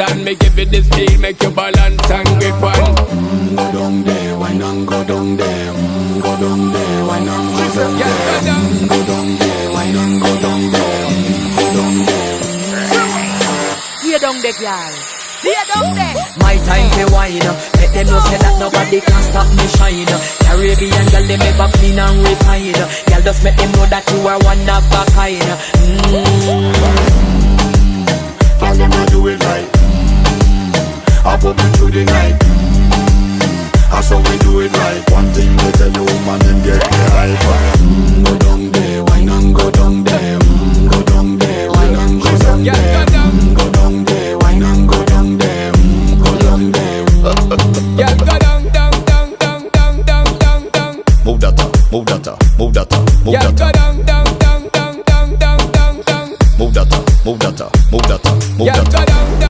and me give it the speed, make you balance and grip on. Go down there, why not go down there? Go down there, why not go down there? Go down there, why not go down there? Go down there. Stay down there, girl. Stay down there. My time to wine. Let them know say that nobody can stop me shine. Caribbean girl, they never clean and refine. Girl, just make them know that you are one of a kind. Girl, them a do it right. I pop it through the night. That's how we do it right.